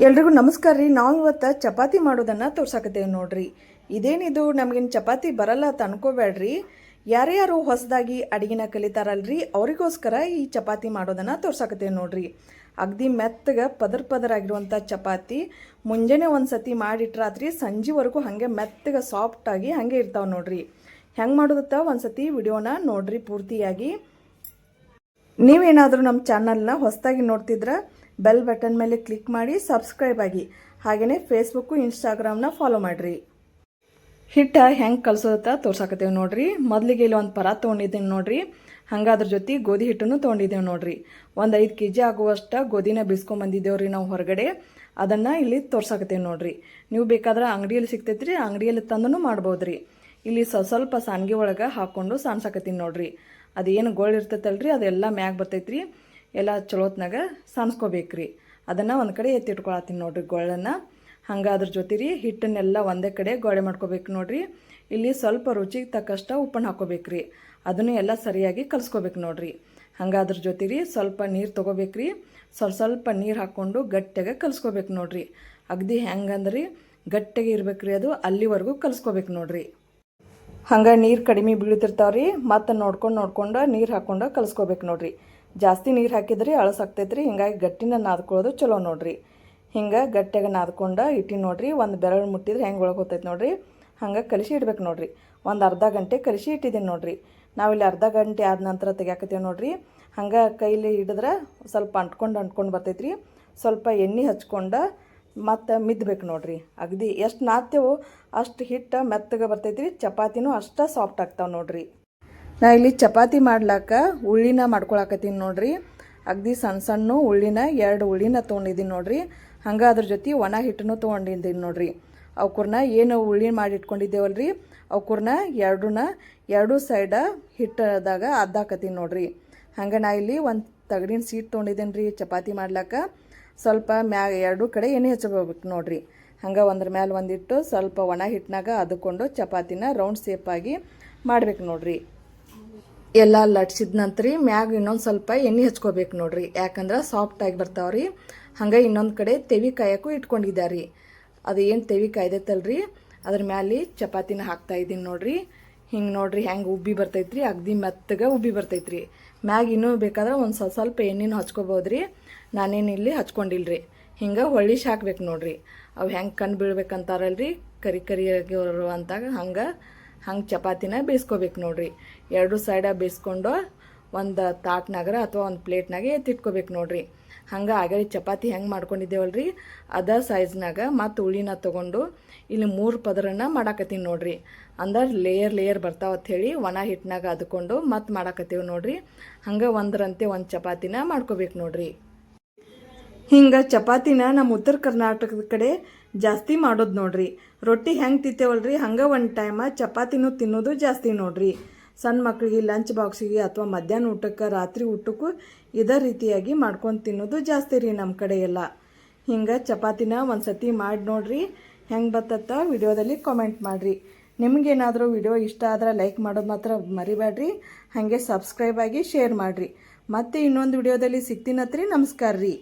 ಎಲ್ರಿಗೂ ನಮಸ್ಕಾರ ರೀ. ನಾವು ಇವತ್ತು ಚಪಾತಿ ಮಾಡೋದನ್ನು ತೋರ್ಸಾಕತ್ತೇವೆ ನೋಡ್ರಿ. ಇದೇನಿದು ನಮಗಿನ್ ಚಪಾತಿ ಬರಲ್ಲ ಅಂತ ಅನ್ಕೋಬೇಡ್ರಿ. ಯಾರ್ಯಾರು ಹೊಸದಾಗಿ ಅಡಿಗೆನ ಕಲಿತಾರಲ್ರಿ ಅವರಿಗೋಸ್ಕರ ಈ ಚಪಾತಿ ಮಾಡೋದನ್ನು ತೋರ್ಸಾಕತ್ತೇವೆ ನೋಡ್ರಿ. ಅಗದಿ ಮೆತ್ತಗೆ ಪದರಾಗಿರುವಂಥ ಚಪಾತಿ ಮುಂಜಾನೆ ಒಂದು ಸತಿ ಮಾಡಿಟ್ರಾತ್ರಿ ಸಂಜೆವರೆಗೂ ಹಾಗೆ ಮೆತ್ತಗೆ ಸಾಫ್ಟಾಗಿ ಹಾಗೆ ಇರ್ತಾವೆ ನೋಡ್ರಿ. ಹೆಂಗೆ ಮಾಡೋದತ್ತ ಒಂದು ಸತಿ ವಿಡಿಯೋನ ನೋಡ್ರಿ ಪೂರ್ತಿಯಾಗಿ. ನೀವೇನಾದರೂ ನಮ್ಮ ಚಾನಲ್ನ ಹೊಸದಾಗಿ ನೋಡ್ತಿದ್ರೆ ಬೆಲ್ ಬಟನ್ ಮೇಲೆ ಕ್ಲಿಕ್ ಮಾಡಿ ಸಬ್ಸ್ಕ್ರೈಬ್ ಆಗಿ. ಹಾಗೆಯೇ ಫೇಸ್ಬುಕ್ಕು ಇನ್ಸ್ಟಾಗ್ರಾಮ್ನ ಫಾಲೋ ಮಾಡಿರಿ. ಹಿಟ್ಟು ಹೆಂಗೆ ಕಲಸೋದತ್ತ ತೋರ್ಸಾಕತ್ತೇವೆ ನೋಡ್ರಿ. ಮೊದಲಿಗೆ ಇಲ್ಲಿ ಒಂದು ಪರ ತೊಗೊಂಡಿದ್ದೇನೆ ನೋಡ್ರಿ. ಹಂಗೆ ಅದ್ರ ಜೊತೆ ಗೋಧಿ ಹಿಟ್ಟನ್ನು ತೊಗೊಂಡಿದ್ದೇವೆ ನೋಡ್ರಿ. ಒಂದು 5 kg ಆಗುವಷ್ಟು ಗೋಧಿನ ಬೀಸ್ಕೊಂಬಂದಿದ್ದೇವೆ ರೀ ನಾವು ಹೊರಗಡೆ. ಅದನ್ನು ಇಲ್ಲಿ ತೋರ್ಸಾಕತ್ತೇವೆ ನೋಡ್ರಿ. ನೀವು ಬೇಕಾದ್ರೆ ಅಂಗಡಿಯಲ್ಲಿ ಸಿಗ್ತೈತ್ರಿ, ಅಂಗಡಿಯಲ್ಲಿ ತಂದೂ ಮಾಡ್ಬೋದ್ರಿ. ಇಲ್ಲಿ ಸ್ವಲ್ಪ ಸಾನ್ಗೆ ಒಳಗೆ ಹಾಕ್ಕೊಂಡು ಸಾನ್ಸಾಕತ್ತೀನಿ ನೋಡ್ರಿ. ಅದೇನು ಗೋಳ್ ಇರ್ತೈತಲ್ರಿ ಅದೆಲ್ಲ ಮ್ಯಾಗ ಬರ್ತೈತ್ರಿ. ಎಲ್ಲ ಚಲೋತ್ನಾಗ ಸಾನ್ಸ್ಕೋಬೇಕ್ರಿ. ಅದನ್ನು ಒಂದು ಕಡೆ ಎತ್ತಿಟ್ಕೊಳತ್ತೀನಿ ನೋಡ್ರಿ ಗೋಳನ್ನು. ಹಂಗೆ ಅದ್ರ ಜೊತೆ ರೀ ಹಿಟ್ಟನ್ನೆಲ್ಲ ಒಂದೇ ಕಡೆ ಗೋಳೆ ಮಾಡ್ಕೋಬೇಕು ನೋಡ್ರಿ. ಇಲ್ಲಿ ಸ್ವಲ್ಪ ರುಚಿಗೆ ತಕ್ಕಷ್ಟು ಉಪ್ಪನ್ನು ಹಾಕೋಬೇಕ್ರಿ. ಅದನ್ನು ಎಲ್ಲ ಸರಿಯಾಗಿ ಕಲಿಸ್ಕೋಬೇಕು ನೋಡ್ರಿ. ಹಂಗೆ ಅದ್ರ ಜೊತೆ ರೀ ಸ್ವಲ್ಪ ನೀರು ತೊಗೋಬೇಕ್ರಿ. ಸ್ವಲ್ಪ ನೀರು ಹಾಕ್ಕೊಂಡು ಗಟ್ಟಿಯಾಗೆ ಕಲಿಸ್ಕೋಬೇಕು ನೋಡ್ರಿ. ಅಗದಿ ಹೆಂಗಂದ್ರಿ ಗಟ್ಟಿಗೆ ಇರ್ಬೇಕ್ರಿ, ಅದು ಅಲ್ಲಿವರೆಗೂ ಕಲಿಸ್ಕೋಬೇಕು ನೋಡ್ರಿ. ಹಂಗೆ ನೀರು ಕಡಿಮೆ ಬೀಳ್ತಿರ್ತಾವ್ರಿ. ಮತ್ತು ನೋಡ್ಕೊಂಡು ನೀರು ಹಾಕ್ಕೊಂಡು ಕಲಿಸ್ಕೋಬೇಕು ನೋಡ್ರಿ. ಜಾಸ್ತಿ ನೀರು ಹಾಕಿದ್ರಿ ಅಳಸಾಗ್ತೈತ್ರಿ. ಹಿಂಗಾಗಿ ಗಟ್ಟಿನ ನಾದ್ಕೊಳ್ಳೋದು ಚಲೋ ನೋಡ್ರಿ. ಹಿಂಗೆ ಗಟ್ಟಿಯಾಗ ನಾದ್ಕೊಂಡು ಇಟ್ಟು ನೋಡ್ರಿ. ಒಂದು ಬೆರಳು ಮುಟ್ಟಿದ್ರೆ ಹೆಂಗೆ ಒಳಗೆ ಹೋಗ್ತೈತೆ ನೋಡ್ರಿ. ಹಂಗೆ ಕಲಿಸಿ ಇಡ್ಬೇಕು ನೋಡ್ರಿ. ಒಂದು ಅರ್ಧ ಗಂಟೆ ಕಲಿಸಿ ಇಟ್ಟಿದ್ದೀನಿ ನೋಡ್ರಿ. ನಾವಿಲ್ಲಿ ಅರ್ಧ ಗಂಟೆ ಆದ ನಂತರ ತೆಗ್ಯಾಕತ್ತೀವಿ ನೋಡ್ರಿ. ಹಂಗೆ ಕೈಲಿ ಹಿಡಿದ್ರೆ ಸ್ವಲ್ಪ ಅಂಟ್ಕೊಂಡು ಬರ್ತೈತ್ರಿ. ಸ್ವಲ್ಪ ಎಣ್ಣೆ ಹಚ್ಕೊಂಡು ಮತ್ತು ಮಿದ್ಬೇಕು ನೋಡ್ರಿ. ಅಗದಿ ಎಷ್ಟು ನಾದ್ತೇವೋ ಅಷ್ಟು ಹಿಟ್ಟು ಮೆತ್ತಗೆ ಬರ್ತೈತ್ರಿ. ಚಪಾತಿನೂ ಅಷ್ಟು ಸಾಫ್ಟ್ ಆಗ್ತಾವೆ ನೋಡ್ರಿ. ನಾ ಇಲ್ಲಿ ಚಪಾತಿ ಮಾಡ್ಲಾಕ ಉಳ್ಳಿನ ಮಾಡ್ಕೊಳಕತ್ತೀನಿ ನೋಡ್ರಿ. ಅಗದಿ ಸಣ್ಣ ಉಳ್ಳಿನ 2 ಉಳ್ಳಿನ ತೊಗೊಂಡಿದ್ದೀನಿ ನೋಡ್ರಿ. ಹಂಗೆ ಅದ್ರ ಜೊತೆ ಒಣ ಹಿಟ್ಟನ್ನು ತೊಗೊಂಡಿದ್ದೀನಿ ನೋಡ್ರಿ. ಅವಕೂರ್ನ ಏನು ಉಳ್ಳಿ ಮಾಡಿ ಇಟ್ಕೊಂಡಿದ್ದೇವಲ್ರಿ ಅವಕೂರ್ನ ಎರಡು ಸೈಡ ಹಿಟ್ಟದಾಗ ಅದ್ದಾಕತ್ತೀನಿ ನೋಡ್ರಿ. ಹಂಗೆ ನಾ ಇಲ್ಲಿ ಒಂದು ತಗಡಿನ ಸೀಟ್ ತೊಗೊಂಡಿದ್ದೀನಿ ರೀ ಚಪಾತಿ ಮಾಡ್ಲಾಕ. ಸ್ವಲ್ಪ ಮ್ಯಾಗ 2 ಕಡೆ ಎಣ್ಣೆ ಹಚ್ಕೋಬೇಕು ನೋಡ್ರಿ. ಹಂಗೆ ಒಂದ್ರ ಮ್ಯಾಲೆ ಒಂದಿಟ್ಟು ಸ್ವಲ್ಪ ಒಣ ಹಿಟ್ಟನಾಗ ಅದ್ಕೊಂಡು ಚಪಾತಿನ ರೌಂಡ್ ಶೇಪಾಗಿ ಮಾಡ್ಬೇಕು ನೋಡ್ರಿ. ಎಲ್ಲ ಲಟ್ಸಿದ ನಂತರ ಮ್ಯಾಗ ಇನ್ನೊಂದು ಸ್ವಲ್ಪ ಎಣ್ಣೆ ಹಚ್ಕೋಬೇಕು ನೋಡ್ರಿ. ಯಾಕಂದ್ರೆ ಸಾಫ್ಟಾಗಿ ಬರ್ತಾವ್ರಿ. ಹಂಗೆ ಇನ್ನೊಂದು ಕಡೆ ತೆವಿ ಕಾಯಕ್ಕೂ ಇಟ್ಕೊಂಡಿದ್ದಾರೆ. ಅದು ಏನು ತೆವಿ ಕಾಯ್ದೈತಲ್ರಿ ಅದ್ರ ಮ್ಯಾಲೆ ಚಪಾತಿನ ಹಾಕ್ತಾಯಿದ್ದೀನಿ ನೋಡ್ರಿ. ಹಿಂಗೆ ನೋಡ್ರಿ ಹೆಂಗೆ ಉಬ್ಬಿ ಬರ್ತೈತ್ರಿ. ಅಗದಿ ಮೆತ್ತಗೆ ಉಬ್ಬಿ ಬರ್ತೈತ್ರಿ. ಮ್ಯಾಗ ಇನ್ನೂ ಬೇಕಾದ್ರೆ ಒಂದು ಸ್ವಲ್ಪ ಎಣ್ಣೆನೂ ಹಚ್ಕೋಬೋದ್ರಿ. ನಾನೇನು ಇಲ್ಲಿ ಹಚ್ಕೊಂಡಿಲ್ರಿ. ಹಿಂಗೆ ಹೊಳ್ಳಿಸಿ ಹಾಕ್ಬೇಕು ನೋಡ್ರಿ. ಅವು ಹೆಂಗೆ ಕಣ್ಣು ಬೀಳ್ಬೇಕಂತಾರಲ್ರಿ ಕರಿಯಾಗಿರೋ ಅಂತಾಗ ಹಂಗೆ ಚಪಾತಿನ ಬೇಯಿಸ್ಕೋಬೇಕು ನೋಡ್ರಿ. 2 ಸೈಡ ಬೇಯಿಸ್ಕೊಂಡು ಒಂದು ತಾಟ್ನಾಗರ ಅಥವಾ ಒಂದು ಪ್ಲೇಟ್ನಾಗೆ ಎತ್ತಿಟ್ಕೋಬೇಕು ನೋಡ್ರಿ. ಹಂಗೆ ಆಗಲಿ ಚಪಾತಿ ಹೆಂಗೆ ಮಾಡ್ಕೊಂಡಿದ್ದೇವಲ್ರಿ ಅದ ಸೈಜ್ನಾಗ ಮತ್ತು ಉಳ್ಳಿನ ತೊಗೊಂಡು ಇಲ್ಲಿ 3 ಪದರನ್ನ ಮಾಡಾಕತ್ತೀನಿ ನೋಡ್ರಿ. ಅಂದ್ರೆ ಲೇಯರ್ ಬರ್ತಾವತ್ ಹೇಳಿ ಒಣ ಹಿಟ್ಟನಾಗ ಅದ್ಕೊಂಡು ಮತ್ತು ಮಾಡಾಕತ್ತೀವಿ ನೋಡ್ರಿ. ಹಂಗೆ ಒಂದರಂತೆ ಒಂದು ಚಪಾತಿನ ಮಾಡ್ಕೋಬೇಕು ನೋಡ್ರಿ. ಹಿಂಗೆ ಚಪಾತಿನ ನಮ್ಮ ಉತ್ತರ ಕರ್ನಾಟಕದ ಕಡೆ ಜಾಸ್ತಿ ಮಾಡೋದು ನೋಡ್ರಿ. ರೊಟ್ಟಿ ಹೆಂಗೆ ತಿಂತೇವಲ್ರಿ ಹಂಗೆ ಒಂದು ಟೈಮ ಚಪಾತಿನೂ ತಿನ್ನೋದು ಜಾಸ್ತಿ ನೋಡ್ರಿ. ಸಣ್ಣ ಮಕ್ಕಳಿಗೆ ಲಂಚ್ ಬಾಕ್ಸಿಗೆ ಅಥವಾ ಮಧ್ಯಾಹ್ನ ಊಟಕ್ಕೆ ರಾತ್ರಿ ಊಟಕ್ಕೂ ಇದೇ ರೀತಿಯಾಗಿ ಮಾಡ್ಕೊಂಡು ತಿನ್ನೋದು ಜಾಸ್ತಿ ರೀ ನಮ್ಮ ಕಡೆ ಎಲ್ಲ. ಹಿಂಗೆ ಚಪಾತಿನ ಒಂದು ಸತಿ ಮಾಡಿ ನೋಡ್ರಿ. ಹೆಂಗೆ ಬರ್ತತ್ತ ವಿಡಿಯೋದಲ್ಲಿ ಕಾಮೆಂಟ್ ಮಾಡಿರಿ. ನಿಮಗೇನಾದರೂ ವಿಡಿಯೋ ಇಷ್ಟ ಆದ್ರೆ ಲೈಕ್ ಮಾಡೋದು ಮಾತ್ರ ಮರಿಬೇಡ್ರಿ. ಹಾಗೆ ಸಬ್ಸ್ಕ್ರೈಬ್ ಆಗಿ ಶೇರ್ ಮಾಡಿರಿ. ಮತ್ತೆ ಇನ್ನೊಂದು ವಿಡಿಯೋದಲ್ಲಿ ಸಿಗ್ತೀನತ್ರಿ. ನಮಸ್ಕಾರ ರೀ.